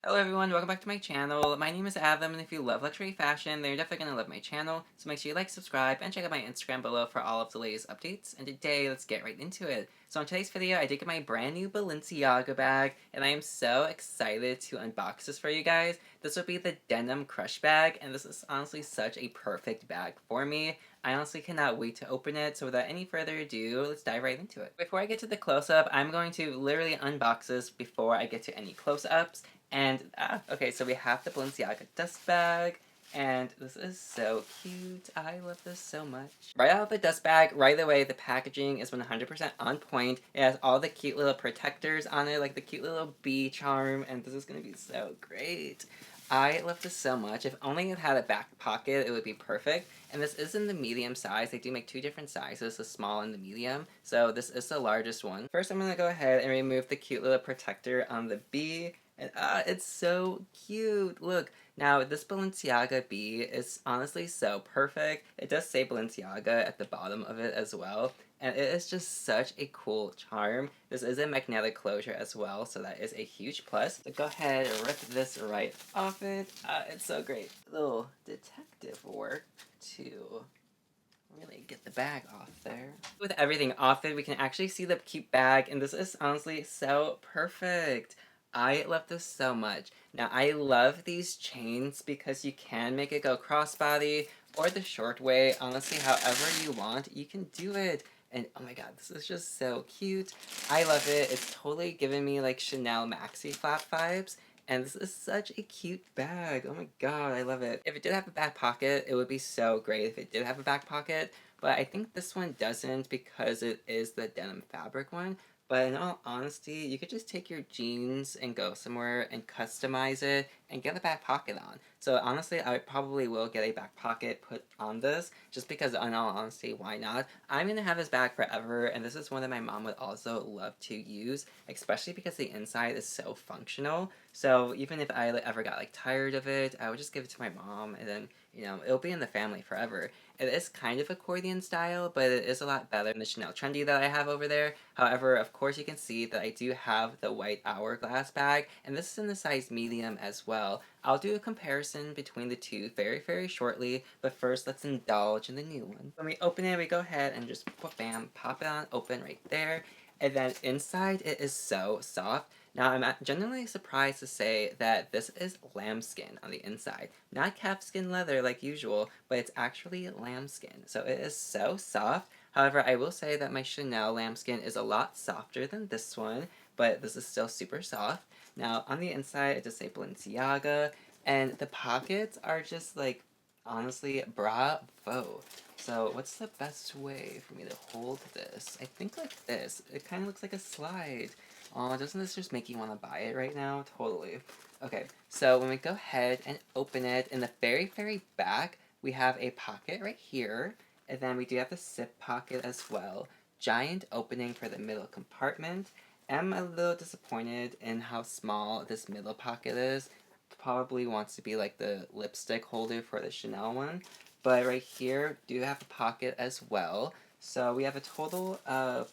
Hello everyone, welcome back to my channel. My name is Adam, and if you love luxury fashion, then you're definitely going to love my channel, so make sure you like, subscribe, and check out my Instagram below for all of the latest updates. And today, let's get right into it. So in today's video, I did get my brand new Balenciaga bag, and I am so excited to unbox this for you guys. This will be the Denim Crush bag, and this is honestly such a perfect bag for me. I honestly cannot wait to open it, so without any further ado, let's dive right into it. Before I get to the close-up, I'm going to literally unbox this before I get to any close-ups. And, okay, so we have the Balenciaga dust bag, and this is so cute. I love this so much. Right out of the dust bag, right away, the packaging is 100% on point. It has all the cute little protectors on it, like the cute little bee charm, and this is going to be so great. I love this so much. If only it had a back pocket, it would be perfect. And this is in the medium size. They do make two different sizes, the small and the medium. So this is the largest one. First, I'm going to go ahead and remove the cute little protector on the bee. And it's so cute. Look, now this Balenciaga bee is honestly so perfect. It does say Balenciaga at the bottom of it as well. And it is just such a cool charm. This is a magnetic closure as well, so that is a huge plus. So go ahead and rip this right off it. It's so great. Little detective work to really get the bag off there. With everything off it, we can actually see the cute bag, and this is honestly so perfect. I love this so much. Now, I love these chains because you can make it go crossbody or the short way. Honestly, however you want, you can do it. And oh my god, this is just so cute. I love it. It's totally giving me like Chanel maxi flap vibes. And this is such a cute bag. Oh my god, I love it. If it did have a back pocket, it would be so great if it did have a back pocket. But I think this one doesn't because it is the denim fabric one. But in all honesty, you could just take your jeans and go somewhere and customize it and get a back pocket on. So honestly, I probably will get a back pocket put on this, just because in all honesty, why not? I'm gonna have this bag forever, and this is one that my mom would also love to use, especially because the inside is so functional. So even if I ever got like tired of it, I would just give it to my mom, and then, you know, it'll be in the family forever. It is kind of accordion style, but it is a lot better than the Chanel Trendy that I have over there. However, of course you can see that I do have the white HourGlass bag, and this is in the size medium as well. I'll do a comparison between the two very shortly, but first let's indulge in the new one. When we open it, we go ahead and just bam, pop it on open right there. And then inside it is so soft. Now, I'm genuinely surprised to say that this is lambskin on the inside. Not calfskin leather like usual, but it's actually lambskin. So it is so soft. However, I will say that my Chanel lambskin is a lot softer than this one, but this is still super soft. Now, on the inside, it does say Balenciaga, and the pockets are just like, honestly, bravo. So what's the best way for me to hold this? I think like this. It kind of looks like a slide. Oh, doesn't this just make you want to buy it right now? Totally. Okay, so when we go ahead and open it, in the very back, we have a pocket right here, and then we do have the zip pocket as well. Giant opening for the middle compartment. I'm a little disappointed in how small this middle pocket is. Probably wants to be like the lipstick holder for the Chanel one. But right here, do have a pocket as well. So we have a total of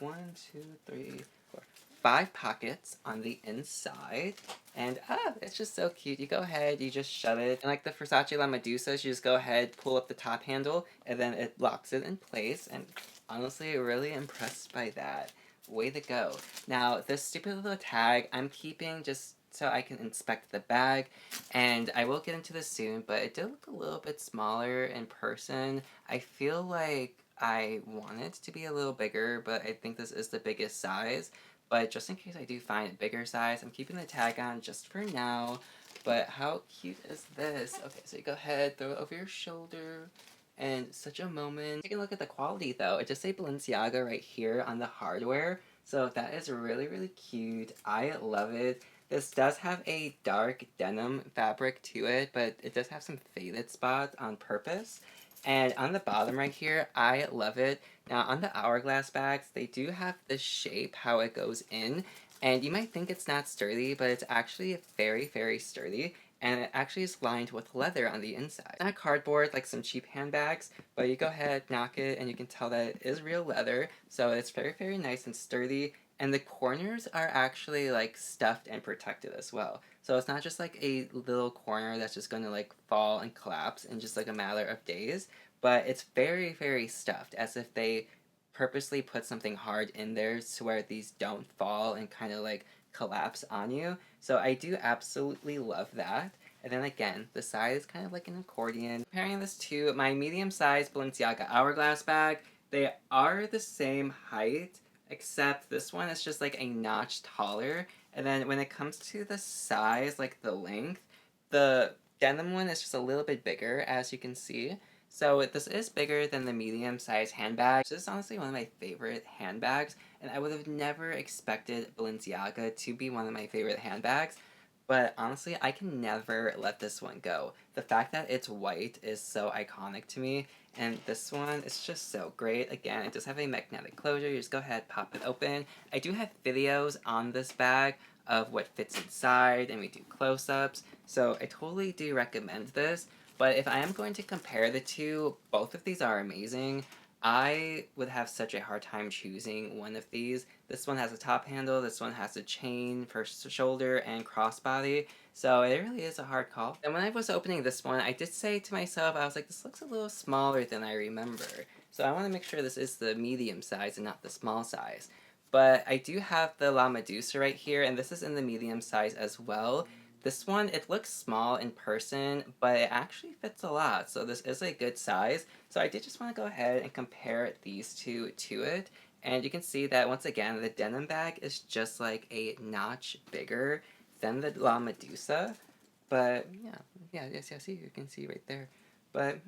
5 pockets on the inside. And it's just so cute. You go ahead, you just shut it. And like the Versace La Medusa, you just go ahead, pull up the top handle, and then it locks it in place. And honestly, really impressed by that. Way to go. Now, this stupid little tag, I'm keeping just so I can inspect the bag, and I will get into this soon, but it did look a little bit smaller in person. I feel like I want it to be a little bigger, but I think this is the biggest size. But just in case I do find a bigger size, I'm keeping the tag on just for now. But how cute is this? Okay, so you go ahead, throw it over your shoulder, and such a moment. Take a look at the quality though. It just say Balenciaga right here on the hardware. So that is really cute. I love it. This does have a dark denim fabric to it, but it does have some faded spots on purpose. And on the bottom right here, I love it. Now on the HourGlass bags, they do have this shape, how it goes in. And you might think it's not sturdy, but it's actually very sturdy. And it actually is lined with leather on the inside. Not cardboard like some cheap handbags, but you go ahead, knock it, and you can tell that it is real leather. So it's very nice and sturdy. And the corners are actually like stuffed and protected as well. So it's not just like a little corner that's just gonna like fall and collapse in just like a matter of days, but it's very, very stuffed, as if they purposely put something hard in there to where these don't fall and kind of like collapse on you. So I do absolutely love that. And then again, the size is kind of like an accordion. Comparing this to my medium-sized Balenciaga Hourglass bag, they are the same height, except this one is just like a notch taller. And then when it comes to the size, like the length, the denim one is just a little bit bigger, as you can see. So this is bigger than the medium-sized handbag. This is honestly one of my favorite handbags, and I would have never expected Balenciaga to be one of my favorite handbags. But honestly, I can never let this one go. The fact that it's white is so iconic to me, and this one is just so great. Again, it does have a magnetic closure. You just go ahead, pop it open. I do have videos on this bag of what fits inside, and we do close-ups, so I totally do recommend this. But if I am going to compare the two, both of these are amazing. I would have such a hard time choosing one of these. This one has a top handle, this one has a chain for shoulder and crossbody, so it really is a hard call. And when I was opening this one, I did say to myself, I was like, this looks a little smaller than I remember. So I want to make sure this is the medium size and not the small size. But I do have the La Medusa right here, and this is in the medium size as well. This one, it looks small in person, but it actually fits a lot, so this is a good size. So I did just want to go ahead and compare these two to it, and you can see that once again, the denim bag is just like a notch bigger than the La Medusa, but yes, you can see right there. But,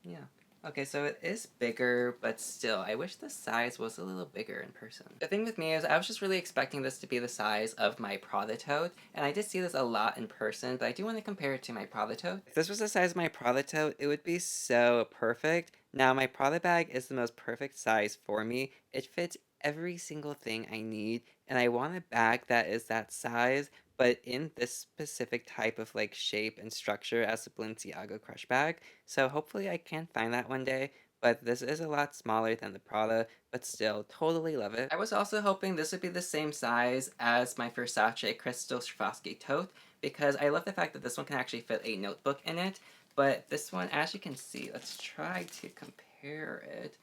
yeah. Okay, so it is bigger, but still, I wish the size was a little bigger in person. The thing with me is I was just really expecting this to be the size of my Prada tote, and I did see this a lot in person, but I do want to compare it to my Prada tote. If this was the size of my Prada tote, it would be so perfect. Now, my Prada bag is the most perfect size for me. It fits every single thing I need, and I want a bag that is that size, but in this specific type of like shape and structure as the Balenciaga crush bag. So hopefully I can find that one day, but this is a lot smaller than the Prada, but still totally love it. I was also hoping this would be the same size as my Versace Crystal Swarovski tote, because I love the fact that this one can actually fit a notebook in it, but this one, as you can see, let's try to compare it.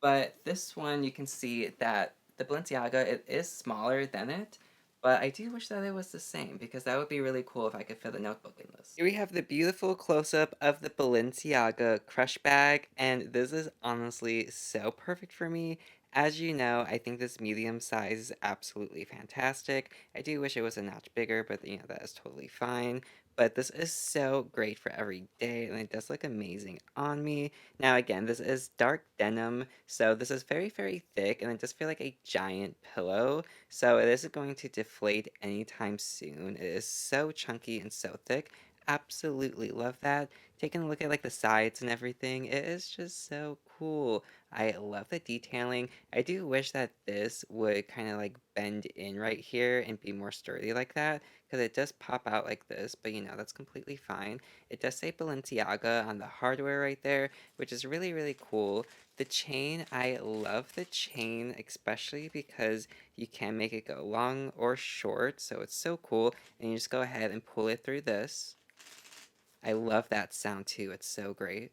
But this one, you can see that the Balenciaga, it is smaller than it, but I do wish that it was the same, because that would be really cool if I could fit a notebook in this. Here we have the beautiful close-up of the Balenciaga crush bag, and this is honestly so perfect for me. As you know, I think this medium size is absolutely fantastic. I do wish it was a notch bigger, but that is totally fine. But this is so great for every day, and it does look amazing on me. Now again, this is dark denim, so this is very, very thick, and it does feel like a giant pillow, so it isn't going to deflate anytime soon. It is so chunky and so thick. Absolutely love that. Taking a look at like the sides and everything, it is just so cool. I love the detailing. I do wish that this would kind of like bend in right here and be more sturdy like that, because it does pop out like this, but that's completely fine. It does say Balenciaga on the hardware right there, which is really, really cool. The chain, I love the chain, especially because you can make it go long or short, so it's so cool. And you just go ahead and pull it through this. I love that sound too, it's so great.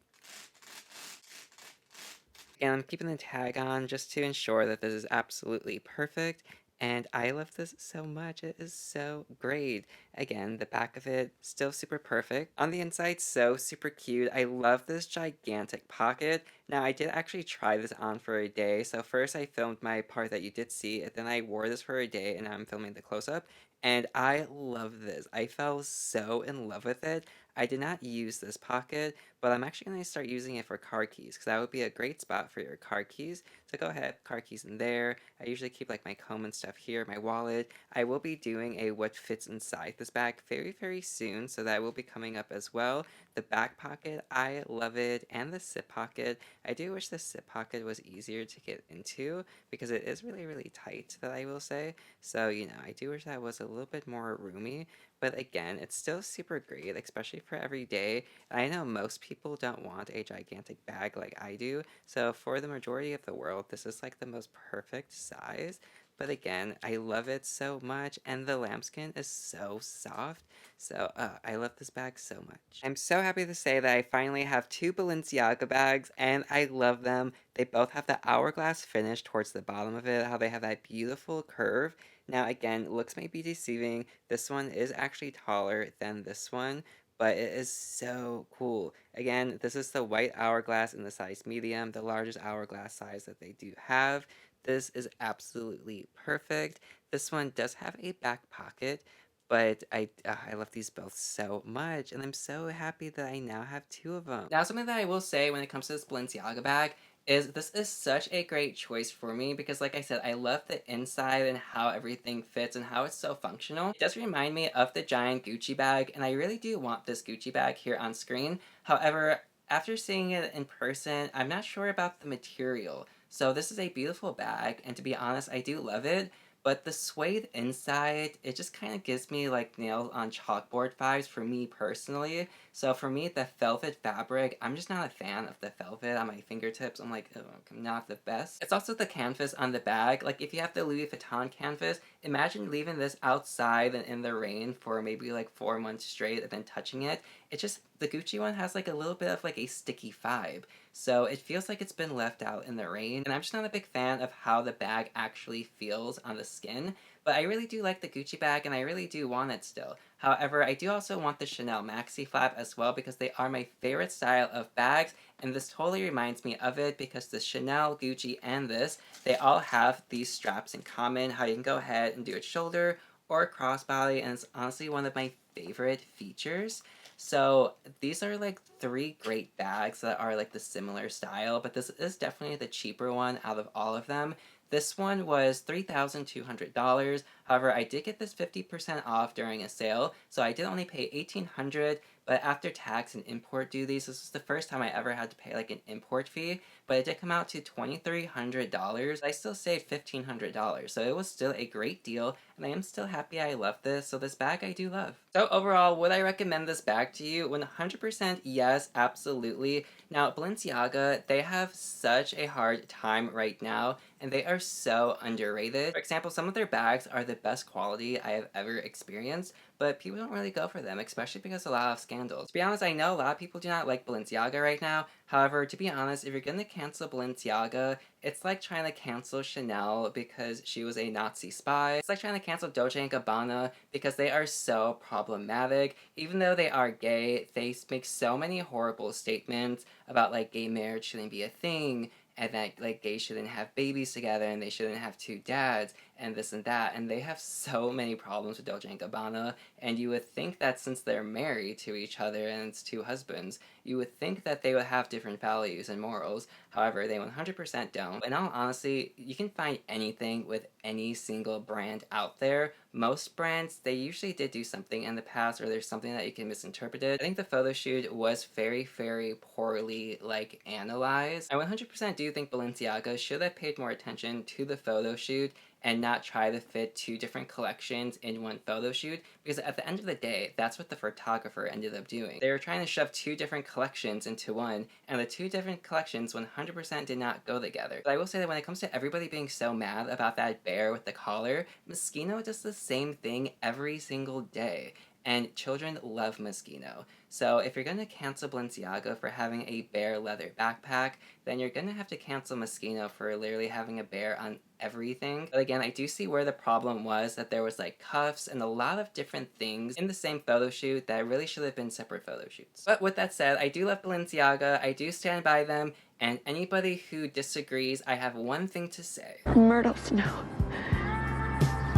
And I'm keeping the tag on just to ensure that this is absolutely perfect. And I love this so much. It is so great. Again, the back of it, still super perfect. On the inside, so super cute. I love this gigantic pocket. Now, I did actually try this on for a day. So first I filmed my part that you did see, and then I wore this for a day, and now I'm filming the close-up. And I love this. I fell so in love with it. I did not use this pocket, but I'm actually going to start using it for car keys, because that would be a great spot for your car keys. So go ahead, car keys in there. I usually keep like my comb and stuff here, my wallet. I will be doing a what fits inside this bag very, very soon, so that will be coming up as well. The back pocket, I love it, and the zip pocket. I do wish the zip pocket was easier to get into, because it is really, really tight, that I will say. So, I do wish that was a little bit more roomy, but again, it's still super great, especially for every day. I know most people don't want a gigantic bag like I do, so for the majority of the world, this is like the most perfect size. but again, I love it so much, and the lambskin is so soft. So, I love this bag so much. I'm so happy to say that I finally have two Balenciaga bags, and I love them. They both have the hourglass finish towards the bottom of it, how they have that beautiful curve. Now, again, looks may be deceiving. This one is actually taller than this one, but it is so cool. Again, this is the white hourglass in the size medium, the largest hourglass size that they do have. This is absolutely perfect. This one does have a back pocket, but I love these both so much, and I'm so happy that I now have two of them. Now, something that I will say when it comes to this Balenciaga bag is this is such a great choice for me because, like I said, I love the inside and how everything fits and how it's so functional. It does remind me of the giant Gucci bag, and I really do want this Gucci bag here on screen. However, after seeing it in person, I'm not sure about the material. So this is a beautiful bag, and to be honest, I do love it. But the suede inside, it just kind of gives me like nails on chalkboard vibes for me personally. So for me, the velvet fabric, I'm just not a fan of the velvet on my fingertips. I'm like, oh, not the best. It's also the canvas on the bag. Like if you have the Louis Vuitton canvas, imagine leaving this outside and in the rain for maybe like 4 months straight and then touching it. It just, the Gucci one has like a little bit of like a sticky vibe. So it feels like it's been left out in the rain. And I'm just not a big fan of how the bag actually feels on the skin. But I really do like the Gucci bag and I really do want it still. However, I do also want the Chanel Maxi Flap as well because they are my favorite style of bags, and this totally reminds me of it because the Chanel, Gucci, and this, they all have these straps in common, how you can go ahead and do it shoulder or crossbody, and it's honestly one of my favorite features. So these are like three great bags that are like the similar style, but this is definitely the cheaper one out of all of them. This one was $3,200. However, I did get this 50% off during a sale, so I did only pay $1,800, but after tax and import duties, this was the first time I ever had to pay like an import fee, but it did come out to $2,300. I still saved $1,500, so it was still a great deal, and I am still happy I love this, so this bag I do love. So overall, would I recommend this bag to you? 100% yes, absolutely. Now, Balenciaga, they have such a hard time right now, and they are so underrated. For example, some of their bags are the best quality I have ever experienced, but people don't really go for them, especially because of a lot of scandals. To be honest, I know a lot of people do not like Balenciaga right now. However, to be honest, if you're gonna cancel Balenciaga, it's like trying to cancel Chanel because she was a Nazi spy. It's like trying to cancel Dolce & Gabbana because they are so problematic. Even though they are gay, they make so many horrible statements about like gay marriage shouldn't be a thing, and that like gays shouldn't have babies together and they shouldn't have two dads and this and that, and they have so many problems with Dolce & Gabbana, and you would think that since they're married to each other and it's two husbands, you would think that they would have different values and morals. However, they 100% don't. In all honesty, you can find anything with any single brand out there. Most brands, they usually did do something in the past, or there's something that you can misinterpret it. I think the photo shoot was very, very poorly, like, analyzed. I 100% do think Balenciaga should have paid more attention to the photo shoot and not try to fit two different collections in one photo shoot, because at the end of the day, that's what the photographer ended up doing. They were trying to shove two different collections into one, and the two different collections 100% did not go together. But I will say that when it comes to everybody being so mad about that bear with the collar, Moschino does the same thing every single day. And children love Moschino. So if you're going to cancel Balenciaga for having a bear leather backpack, then you're going to have to cancel Moschino for literally having a bear on everything. But again, I do see where the problem was, that there was like cuffs and a lot of different things in the same photo shoot that really should have been separate photo shoots. But with that said, I do love Balenciaga, I do stand by them, and anybody who disagrees, I have one thing to say. Myrtle Snow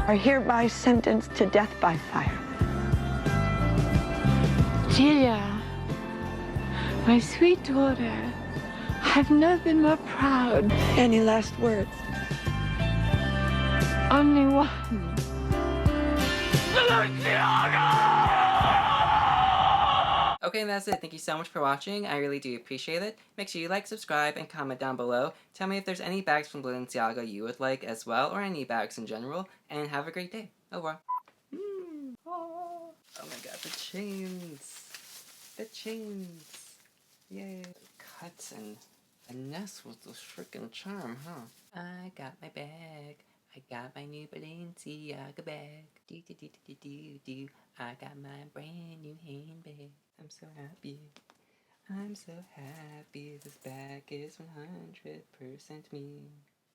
are hereby sentenced to death by fire. Julia, my sweet daughter, I've never been more proud. Any last words? Only one. Okay, and that's it. Thank you so much for watching. I really do appreciate it. Make sure you like, subscribe, and comment down below. Tell me if there's any bags from Balenciaga you would like as well, or any bags in general, and have a great day. Au revoir. Oh my god, the chains. The chains. Yay. Cuts and finesse with the freaking charm, huh? I got my bag. I I got my new Balenciaga bag. Do do do do do do. I got my brand new handbag. I'm so happy. I'm so happy. This bag is 100% me.